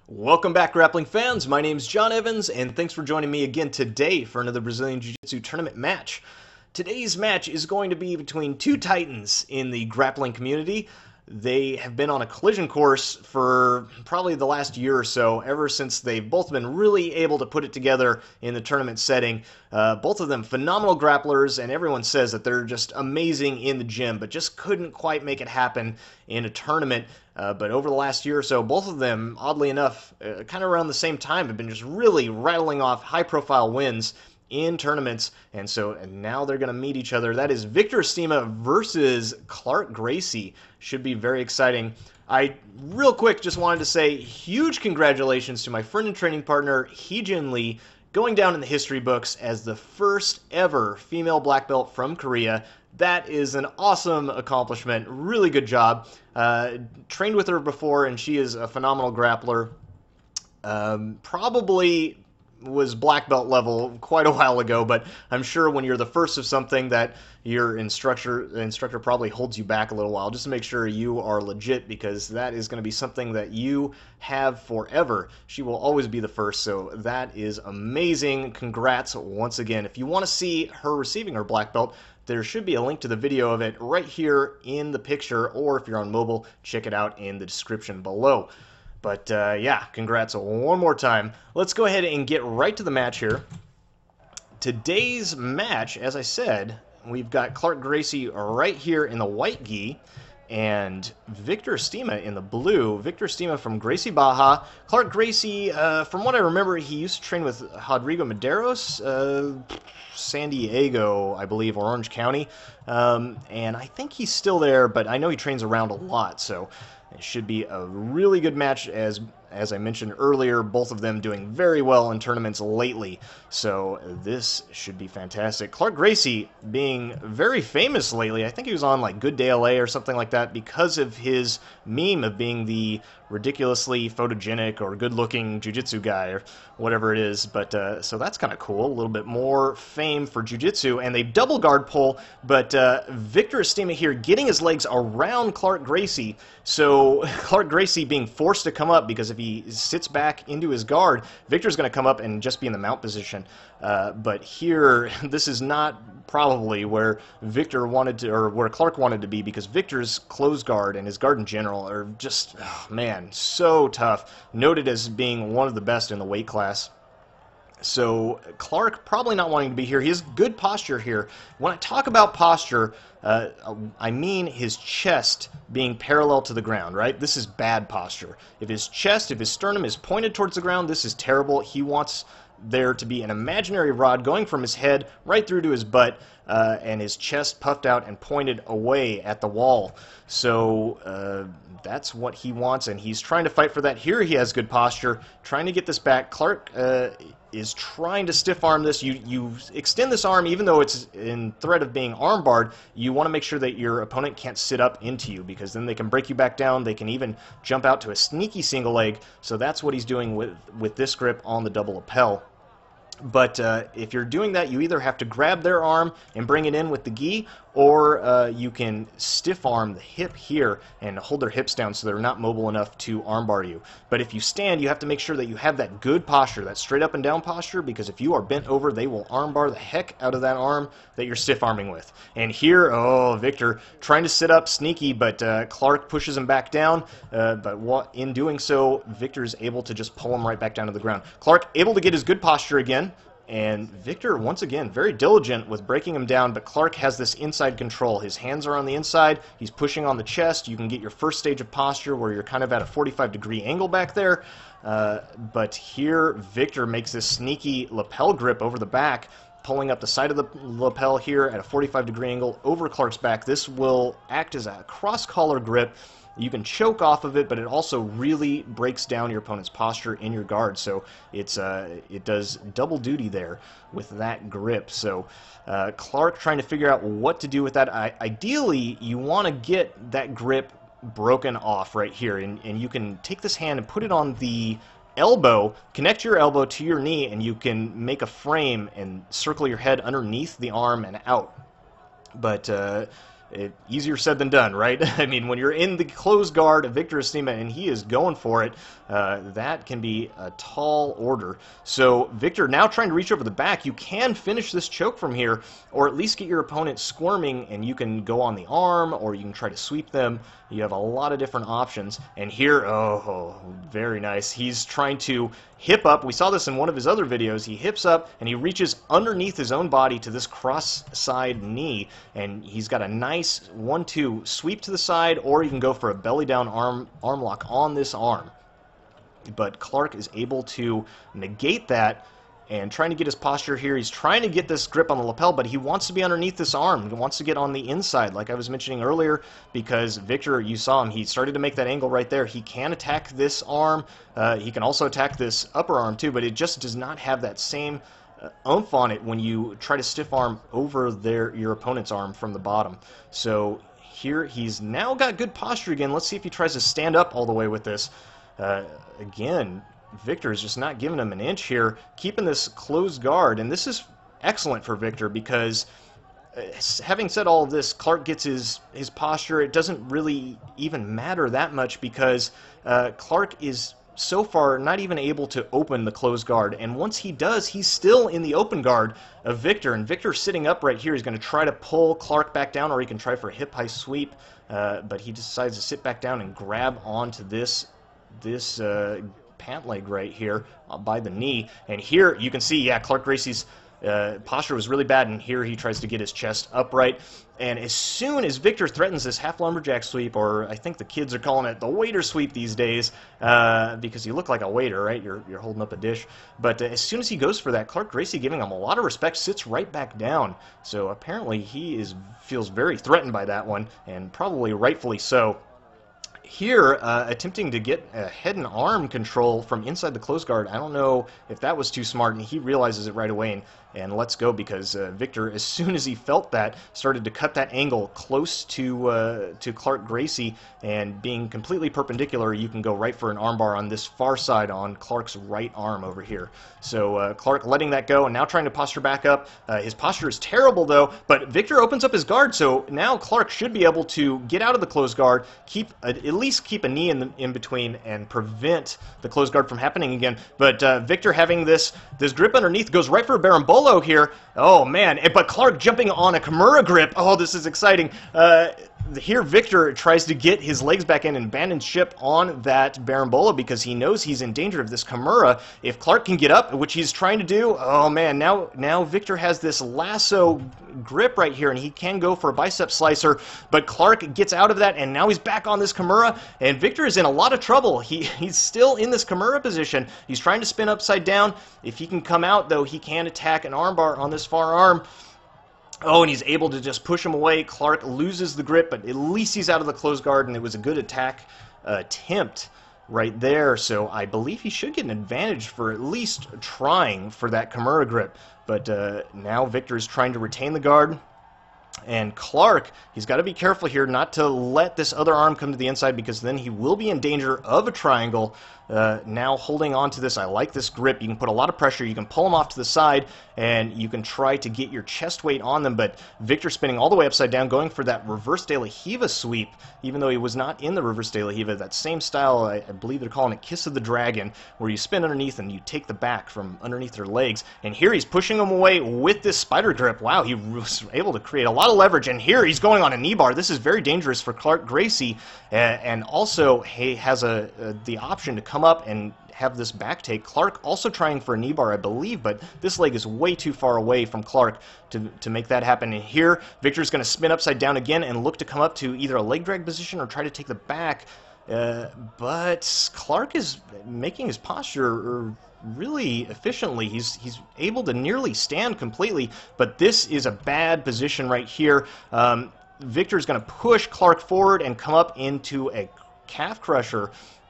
Welcome back, grappling fans. My name is John Evans, and thanks for joining me again today for another Brazilian Jiu-Jitsu tournament match. Today's match is going to be between two titans in the grappling community. They have been on a collision course for probably the last year or so, ever since they've both been really able to put it together in the tournament setting. Both of them phenomenal grapplers, and everyone says that they're just amazing in the gym, but just couldn't quite make it happen in a tournament. But over the last year or so, both of them, oddly enough, kind of around the same time, have been just really rattling off high-profile wins in tournaments, and now they're going to meet each other. That is Victor Estima versus Clark Gracie. Should be very exciting. I, real quick, just wanted to say huge congratulations to my friend and training partner, Hee-Jin Lee, going down in the history books as the first ever female black belt from Korea. That is an awesome accomplishment. Really good job. Trained with her before, and she is a phenomenal grappler. Probably was black belt level quite a while ago, but I'm sure when you're the first of something that your instructor probably holds you back a little while just to make sure you are legit, because that is going to be something that you have forever. She will always be the first, so that is amazing. Congrats once again. If you want to see her receiving her black belt, there should be a link to the video of it right here in the picture, or if you're on mobile, check it out in the description below. But yeah, congrats one more time. Let's go ahead and get right to the match here. Today's match, as I said, we've got Clark Gracie right here in the white gi, and Victor Estima in the blue. Victor Estima from Gracie, Baja. Clark Gracie, from what I remember, he used to train with Rodrigo Medeiros, San Diego, I believe, or Orange County. And I think he's still there, but I know he trains around a lot, so it should be a really good match. As I mentioned earlier, both of them doing very well in tournaments lately, so this should be fantastic. Clark Gracie being very famous lately. I think he was on like Good Day LA or something like that because of his meme of being the ridiculously photogenic or good-looking jiu-jitsu guy or whatever it is. But so that's kind of cool. A little bit more fame for jiu-jitsu, and they double guard pull, but Victor Estima here getting his legs around Clark Gracie, so Clark Gracie being forced to come up, because if he sits back into his guard, Victor's going to come up and just be in the mount position. But here, this is not probably where Victor wanted to, or where Clark wanted to be, because Victor's closed guard and his guard in general are just, oh man, so tough. Noted as being one of the best in the weight class. So Clark probably not wanting to be here. He has good posture here. When I talk about posture, I mean his chest being parallel to the ground, right? This is bad posture. If his sternum is pointed towards the ground, this is terrible. He wants there to be an imaginary rod going from his head right through to his butt, and his chest puffed out and pointed away at the wall. So that's what he wants, and he's trying to fight for that. Here he has good posture, trying to get this back. Clark is trying to stiff arm this. You extend this arm, even though it's in threat of being arm barred. You want to make sure that your opponent can't sit up into you, because then they can break you back down. They can even jump out to a sneaky single leg. So that's what he's doing with this grip on the double lapel. But if you're doing that, you either have to grab their arm and bring it in with the gi, or you can stiff arm the hip here and hold their hips down so they're not mobile enough to armbar you. But if you stand, you have to make sure that you have that good posture, that straight up and down posture, because if you are bent over, they will armbar the heck out of that arm that you're stiff arming with. And here, oh, Victor trying to sit up sneaky, but Clark pushes him back down. But in doing so, Victor is able to just pull him right back down to the ground. Clark able to get his good posture again. And Victor, once again, very diligent with breaking him down, but Clark has this inside control. His hands are on the inside. He's pushing on the chest. You can get your first stage of posture where you're kind of at a 45-degree angle back there. But here, Victor makes this sneaky lapel grip over the back, pulling up the side of the lapel here at a 45-degree angle over Clark's back. This will act as a cross-collar grip. You can choke off of it, but it also really breaks down your opponent's posture in your guard. So it does double duty there with that grip. So Clark trying to figure out what to do with that. Ideally, you want to get that grip broken off right here, and you can take this hand and put it on the elbow, connect your elbow to your knee, and you can make a frame and circle your head underneath the arm and out. But Easier said than done, right? I mean, when you're in the closed guard of Victor Estima and he is going for it, that can be a tall order. So Victor now trying to reach over the back. You can finish this choke from here, or at least get your opponent squirming, and you can go on the arm, or you can try to sweep them. You have a lot of different options. And here, oh, very nice. He's trying to hip up. We saw this in one of his other videos. He hips up and he reaches underneath his own body to this cross side knee, and he's got a nice 1-2 sweep to the side, or you can go for a belly down arm lock on this arm. But Clark is able to negate that and trying to get his posture here. He's trying to get this grip on the lapel, but he wants to be underneath this arm. He wants to get on the inside, like I was mentioning earlier, because Victor, you saw him, he started to make that angle right there. He can attack this arm. He can also attack this upper arm too, but it just does not have that same oomph on it when you try to stiff arm over your opponent's arm from the bottom. So here he's now got good posture again. Let's see if he tries to stand up all the way with this. Again, Victor is just not giving him an inch here, keeping this closed guard, and this is excellent for Victor because, having said all of this, Clark gets his posture. It doesn't really even matter that much because Clark is so far not even able to open the closed guard, and once he does, he's still in the open guard of Victor, and Victor sitting up right here. He's going to try to pull Clark back down, or he can try for a hip high sweep, but he decides to sit back down and grab onto this pant leg right here by the knee. And here you can see, yeah, Clark Gracie's posture was really bad, and here he tries to get his chest upright. And as soon as Victor threatens this half lumberjack sweep, or I think the kids are calling it the waiter sweep these days, because you look like a waiter, right? You're holding up a dish. But as soon as he goes for that, Clark Gracie, giving him a lot of respect, sits right back down. So apparently he feels very threatened by that one, and probably rightfully so. Here, attempting to get a head and arm control from inside the closed guard. I don't know if that was too smart, and he realizes it right away and lets go, because Victor, as soon as he felt that, started to cut that angle close to Clark Gracie, and being completely perpendicular, you can go right for an armbar on this far side on Clark's right arm over here. So Clark letting that go and now trying to posture back up. His posture is terrible though, but Victor opens up his guard, so now Clark should be able to get out of the closed guard, at least keep a knee in between, and prevent the closed guard from happening again. But Victor, having this grip underneath, goes right for a berimbolo here. Oh man, but Clark jumping on a Kimura grip. Oh, this is exciting. Here Victor tries to get his legs back in and abandon ship on that berimbolo, because he knows he's in danger of this Kimura. If Clark can get up, which he's trying to do, oh man, now Victor has this lasso grip right here, and he can go for a bicep slicer, but Clark gets out of that, and now he's back on this Kimura, and Victor is in a lot of trouble. He's still in this Kimura position. He's trying to spin upside down. If he can come out, though, he can attack an armbar on this far arm. Oh, and he's able to just push him away. Clark loses the grip, but at least he's out of the closed guard, and it was a good attack attempt right there. So I believe he should get an advantage for at least trying for that Kimura grip. But now Victor is trying to retain the guard. And Clark, he's got to be careful here not to let this other arm come to the inside, because then he will be in danger of a triangle. Now holding on to this, I like this grip. You can put a lot of pressure. You can pull them off to the side, and you can try to get your chest weight on them. But Victor spinning all the way upside down, going for that reverse de la Riva sweep, even though he was not in the reverse de la Riva. That same style, I believe they're calling it Kiss of the Dragon, where you spin underneath and you take the back from underneath their legs. And here he's pushing them away with this spider grip. Wow, he was able to create a lot of leverage. And here he's going on a knee bar. This is very dangerous for Clark Gracie, and also he has the option to come up and have this back take. Clark also trying for a knee bar, I believe, but this leg is way too far away from Clark to make that happen. And here Victor's going to spin upside down again and look to come up to either a leg drag position or try to take the back, but Clark is making his posture really efficiently. He's able to nearly stand completely, but this is a bad position right here. Victor's going to push Clark forward and come up into a calf crusher,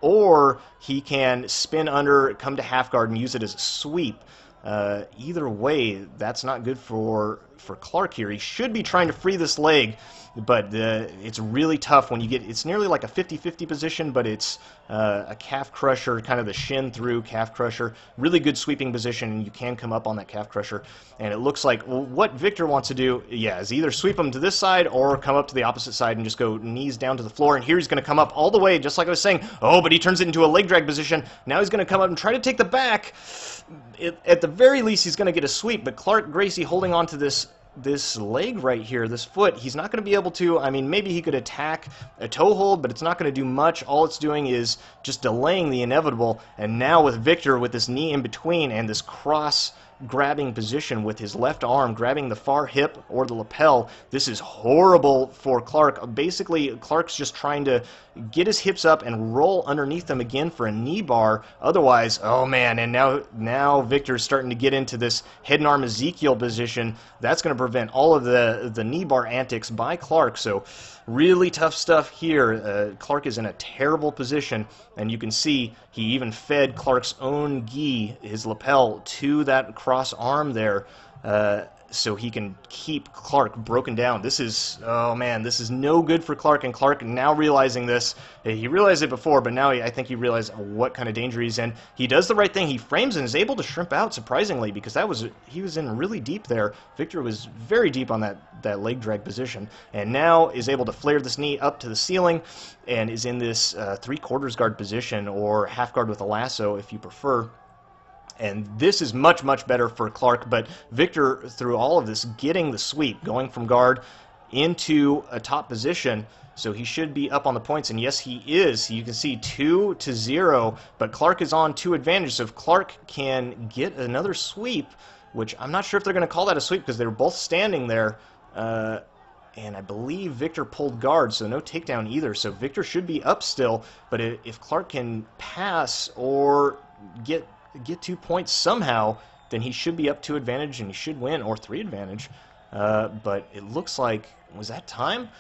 or he can spin under, come to half guard, and use it as a sweep. Either way, that's not good for for Clark here. He should be trying to free this leg, but it's really tough when you get, it's nearly like a 50-50 position, but it's a calf crusher, kind of the shin through calf crusher. Really good sweeping position, and you can come up on that calf crusher. And it looks like, well, what Victor wants to do, yeah, is either sweep him to this side or come up to the opposite side and just go knees down to the floor. And here he's going to come up all the way, just like I was saying. Oh, but he turns it into a leg drag position. Now he's going to come up and try to take the back. At the very least, he's going to get a sweep, but Gracie holding on to this leg right here, this foot, he's not going to be able to, I mean, maybe he could attack a toe hold, but it's not going to do much. All it's doing is just delaying the inevitable. And now with Victor, with this knee in between and this cross grabbing position with his left arm grabbing the far hip or the lapel, this is horrible for Clark. Basically, Clark's just trying to get his hips up and roll underneath them again for a knee bar. Otherwise, oh man, and now Victor's starting to get into this head and arm Ezekiel position. That's going to prevent all of the knee bar antics by Clark. So really tough stuff here. Clark is in a terrible position, and you can see he even fed Clark's own gi, his lapel, to that cross arm there, so he can keep Clark broken down. This is, oh man, this is no good for Clark, and Clark now realizing this. He realized it before, but now I think he realized what kind of danger he's in. He does the right thing. He frames and is able to shrimp out, surprisingly, because he was in really deep there. Victor was very deep on that leg drag position, and now is able to flare this knee up to the ceiling and is in this 3/4 guard position, or half guard with a lasso if you prefer. And this is much, much better for Clark, but Victor, through all of this, getting the sweep, going from guard into a top position, so he should be up on the points, and yes, he is. You can see 2-0, but Clark is on 2 advantage, so if Clark can get another sweep, which I'm not sure if they're going to call that a sweep because they were both standing there, and I believe Victor pulled guard, so no takedown either, so Victor should be up still, but if Clark can pass or get 2 points somehow, then he should be up 2 advantage and he should win, or 3 advantage. But it looks like, was that time?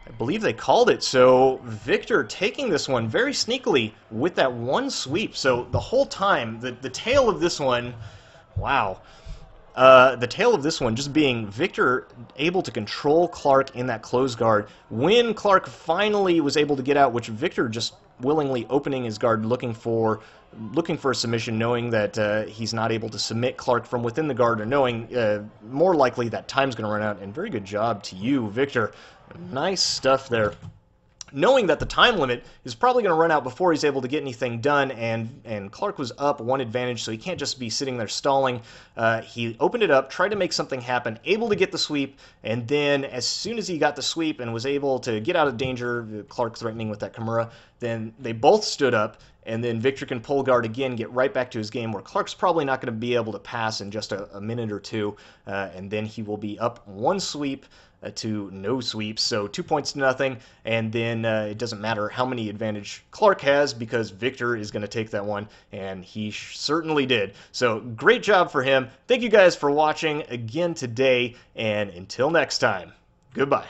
I believe they called it. So Victor taking this one very sneakily with that one sweep. So the whole time, the tail of this one, wow. The tail of this one just being Victor able to control Clark in that close guard. When Clark finally was able to get out, which Victor just willingly opening his guard, looking for a submission, knowing that he's not able to submit Clark from within the guard, or knowing more likely that time's going to run out. And very good job to you, Victor. Nice stuff there. Knowing that the time limit is probably going to run out before he's able to get anything done, and Clark was up 1 advantage, so he can't just be sitting there stalling. He opened it up, tried to make something happen, able to get the sweep, and then as soon as he got the sweep and was able to get out of danger, Clark threatening with that Kimura, then they both stood up, and then Victor can pull guard again, get right back to his game, where Clark's probably not going to be able to pass in just a minute or two, and then he will be up 1 sweep to no sweeps, so 2 points to nothing, and then it doesn't matter how many advantage Clark has, because Victor is going to take that one, and he certainly did. So great job for him. Thank you guys for watching again today, and until next time, goodbye.